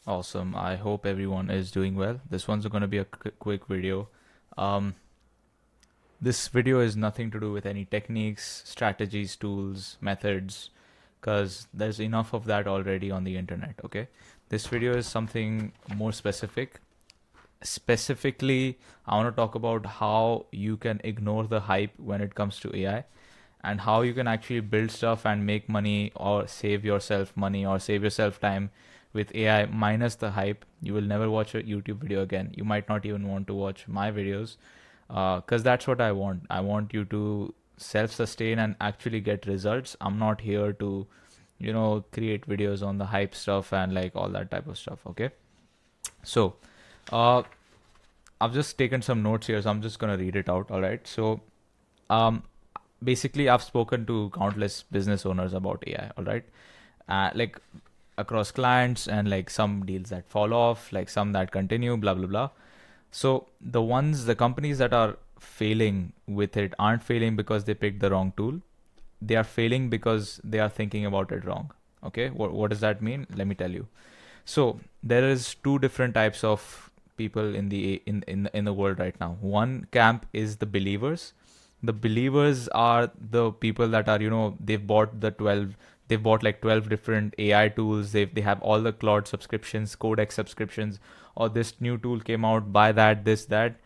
Awesome. I hope everyone is doing well. This one's going to be a quick video. Um, this video is nothing to do with any techniques, strategies, tools, methods, because there's enough of that already on the internet. Okay. This video is something more specific. Specifically, I want to talk about how you can ignore the hype when it comes to AI and how you can actually build stuff and make money or save yourself money or save yourself time with AI minus the hype. You will never watch a YouTube video again. You might not even want to watch my videos because that's what I want. I want you to self-sustain and actually get results. I'm not here to, create videos on the hype stuff and like all that type of stuff. Okay. So, uh, I've just taken some notes here, so I'm just gonna read it out. All right. So, um, basically, I've spoken to countless business owners about AI. All right, like across clients and like some deals that fall off, like some that continue, blah blah blah. So the companies that are failing with it aren't failing because they picked the wrong tool. They are failing because they are thinking about it wrong. Okay, what does that mean? Let me tell you. So there is two different types of people in the world right now. One camp is the believers. The believers are the people that are, they've bought like 12 different AI tools. They have all the Claude subscriptions, Codex subscriptions, or this new tool came out, buy that, this that.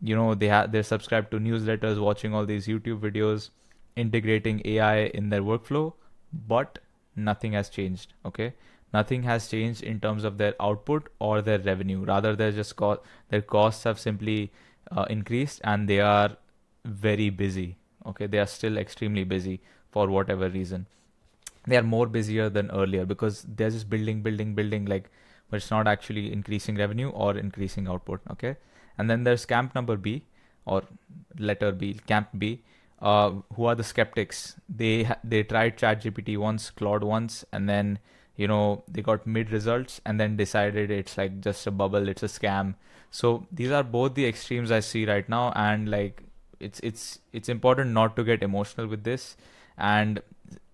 They're subscribed to newsletters, watching all these YouTube videos, integrating AI in their workflow, but nothing has changed. Okay, nothing has changed in terms of their output or their revenue. Rather, their costs have simply increased, and they are very busy. Okay, they are still extremely busy for whatever reason. They are more busier than earlier because they're just building, like, but it's not actually increasing revenue or increasing output. Okay, and then there's camp number B, or letter B, camp B, who are the skeptics. They tried ChatGPT once, Claude once, and then they got mid results and then decided it's like just a bubble, it's a scam. So these are both the extremes I see right now, and like it's important not to get emotional with this and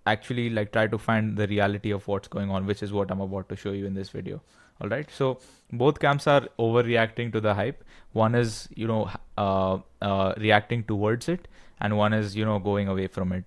actually like try to find the reality of what's going on, which is what I'm about to show you in this video. All right, so both camps are overreacting to the hype. One is reacting towards it, and one is going away from it.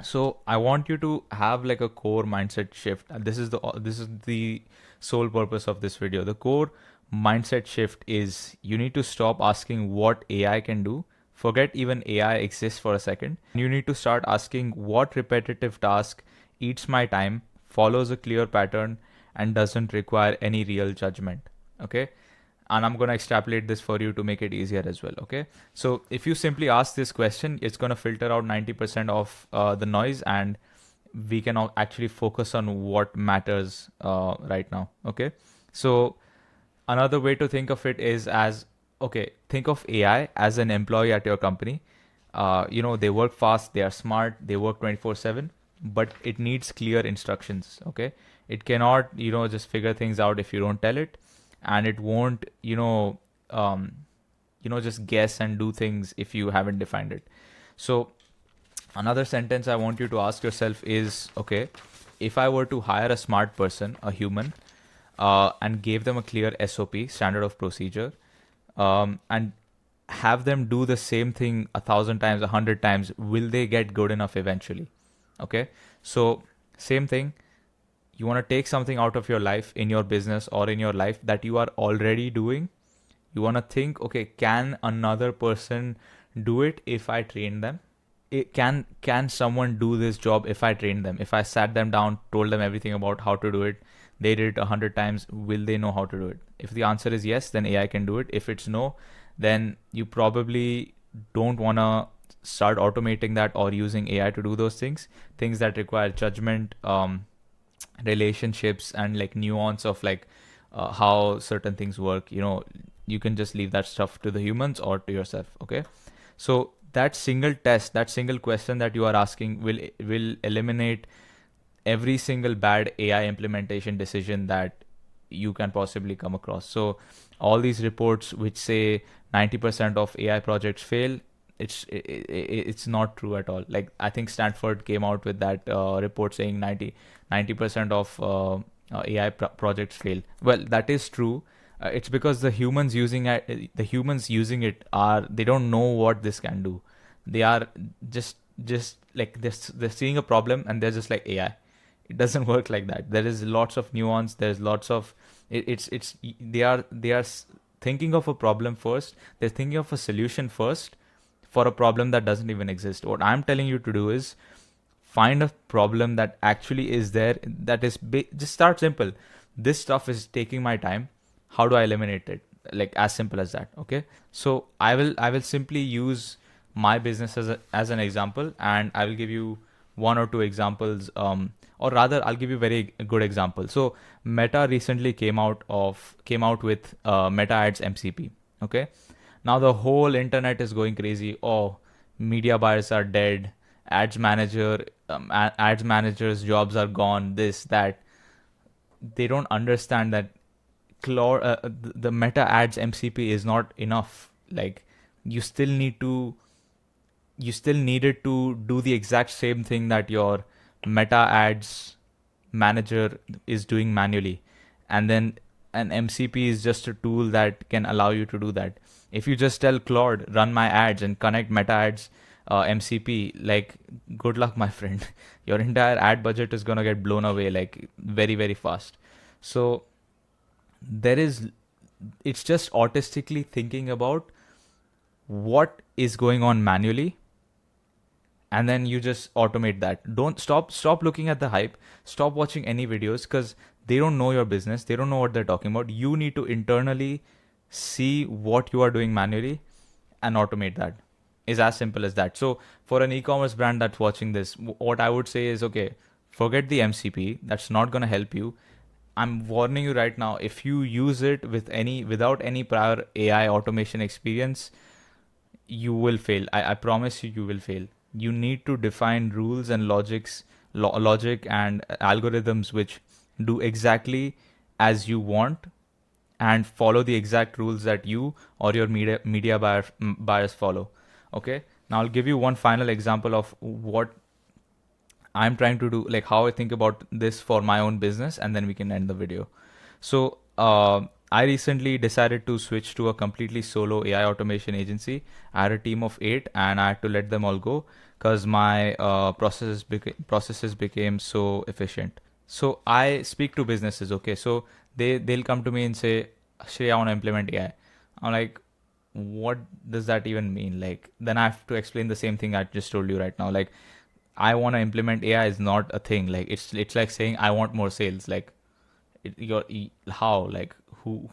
So I want you to have like a core mindset shift, and this is the sole purpose of this video. The core mindset shift is you need to stop asking what AI can do. Forget even AI exists for a second. You need to start asking what repetitive task eats my time, follows a clear pattern, and doesn't require any real judgment. Okay, and I'm going to extrapolate this for you to make it easier as well. Okay, so if you simply ask this question, it's going to filter out 90% of the noise, and we can actually focus on what matters right now. Okay, so another way to think of it is as, okay, think of AI as an employee at your company. They work fast, they are smart, they work 24/7, but it needs clear instructions. Okay, it cannot just figure things out if you don't tell it, and it won't just guess and do things if you haven't defined it. So another sentence I want you to ask yourself is, okay, if I were to hire a smart person, a human, and gave them a clear SOP, standard of procedure, and have them do the same thing 1,000 times, 100 times, will they get good enough eventually? Okay, so same thing. You want to take something out of your life, in your business or in your life, that you are already doing. You want to think, okay, can another person do it if I train them? Can someone do this job if I train them? If I sat them down, told them everything about how to do it, they did it 100 times, will they know how to do it? If the answer is yes, then AI can do it. If it's no, then you probably don't want to start automating that or using AI to do those things that require judgment, relationships, and like nuance of like how certain things work. You can just leave that stuff to the humans or to yourself. Okay, so that single test, that single question that you are asking will eliminate every single bad AI implementation decision that you can possibly come across. So all these reports which say 90% of AI projects fail, it's not true at all. Like I think Stanford came out with that report saying 90% of AI projects fail. Well, that is true. It's because the humans using it are, they don't know what this can do. They are just like they're seeing a problem and they're just like AI. It doesn't work like that. There is lots of nuance. There's lots of it's they are thinking of a problem first. They're thinking of a solution first for a problem that doesn't even exist. What I'm telling you to do is find a problem that actually is there, that is just start simple. This stuff is taking my time. How do I eliminate it? Like as simple as that. Okay, so I will simply use my business as an example, and I will give you one or two examples, or rather I'll give you very good example. So Meta recently came out with Meta Ads MCP. Okay, now the whole internet is going crazy. Oh, media buyers are dead. Ads managers jobs are gone. This that. They don't understand that the Meta Ads MCP is not enough. Like you still needed to do the exact same thing that your Meta Ads manager is doing manually, and then an MCP is just a tool that can allow you to do that. If you just tell Claude run my ads and connect Meta Ads MCP, like good luck, my friend. Your entire ad budget is gonna get blown away like very very fast. So there is, it's just autistically thinking about what is going on manually, and then you just automate that. Don't stop looking at the hype. Stop watching any videos, because they don't know your business. They don't know what they're talking about. You need to internally see what you are doing manually and automate that. Is as simple as that. So for an e-commerce brand that's watching this, what I would say is, okay, forget the MCP. That's not going to help you. I'm warning you right now. If you use it without any prior AI automation experience, you will fail. I promise you, you will fail. You need to define rules and logic and algorithms which do exactly as you want, and follow the exact rules that you or your media buyers follow. Okay. Now I'll give you one final example of what I'm trying to do, like how I think about this for my own business, and then we can end the video. So I recently decided to switch to a completely solo AI automation agency. I had a team of 8, and I had to let them all go because my processes became so efficient. So I speak to businesses. Okay, so they'll come to me and say, "Shrey, I want to implement AI." I'm like, what does that even mean? Like, then I have to explain the same thing I just told you right now. Like, I want to implement AI is not a thing. Like, it's like saying I want more sales. Like, how, like who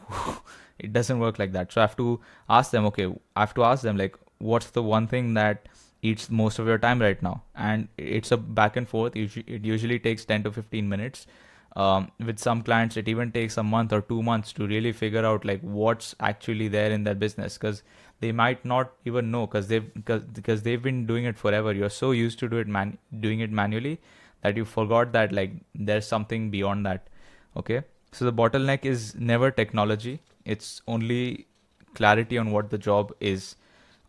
it doesn't work like that. So I have to ask them. Okay, I have to ask them, like, what's the one thing that eats most of your time right now? And it's a back and forth. It usually takes 10 to 15 minutes. With some clients it even takes a month or 2 months to really figure out like what's actually there in their business, because they might not even know, because they've been doing it forever. You're so used to doing it manually that you forgot that like there's something beyond that. Okay, so the bottleneck is never technology, it's only clarity on what the job is.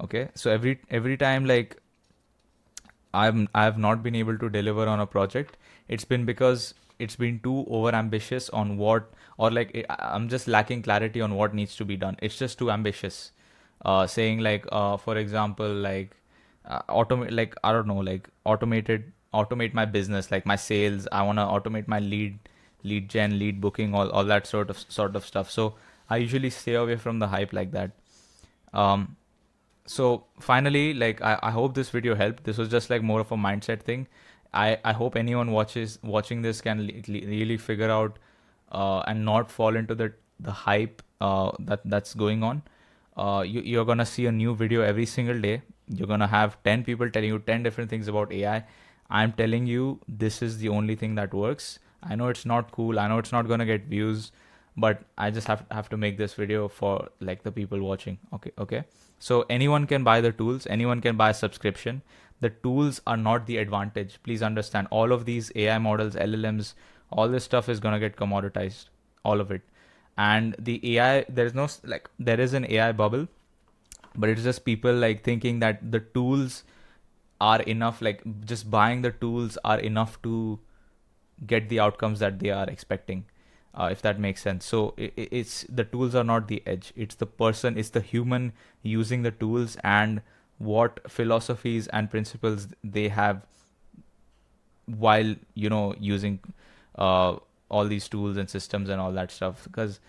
Okay, so every time like I've not been able to deliver on a project, it's been because it's been too over ambitious on what, or like I'm just lacking clarity on what needs to be done. It's just too ambitious. Saying like for example, like automate, like I don't know, like automate my business, like my sales. I want to automate my lead gen, lead booking, all that sort of stuff. So I usually stay away from the hype like that. um so finally, like I hope this video helped. This was just like more of a mindset thing. I hope anyone watching this can really figure out and not fall into the hype that's going on. You're gonna see a new video every single day. You're gonna have 10 people telling you 10 different things about AI. I'm telling you, this is the only thing that works. I know it's not cool. I know it's not gonna get views, but I just have to make this video for like the people watching. Okay. So anyone can buy the tools. Anyone can buy a subscription. The tools are not the advantage. Please understand. All of these AI models, LLMs, all this stuff is gonna get commoditized. All of it. And the AI, there's no like there is an AI bubble, but it's just people like thinking that the tools are enough. Like just buying the tools are enough to get the outcomes that they are expecting. if that makes sense. So it's the tools are not the edge. It's the person, it's the human using the tools, and what philosophies and principles they have while using all these tools and systems and all that stuff. Because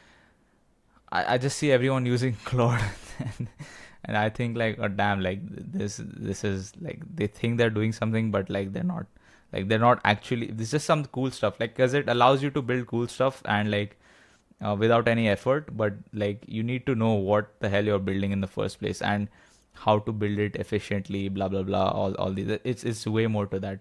I just see everyone using Claude and I think like, oh damn, like this is like, they think they're doing something, but like they're not actually. This is just some cool stuff, like, because it allows you to build cool stuff and like without any effort, but like you need to know what the hell you're building in the first place and how to build it efficiently, blah blah blah, all these. It's way more to that.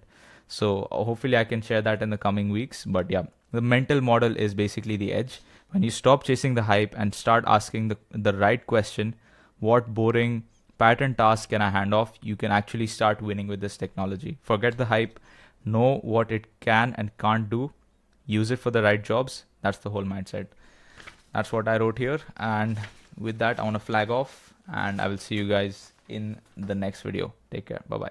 So hopefully I can share that in the coming weeks. But yeah, the mental model is basically the edge. When you stop chasing the hype and start asking the right question, what boring pattern task can I hand off, you can actually start winning with this technology. Forget the hype, know what it can and can't do, use it for the right jobs. That's the whole mindset. That's what I wrote here. And with that, I want to flag off, and I will see you guys in the next video. Take care. Bye bye.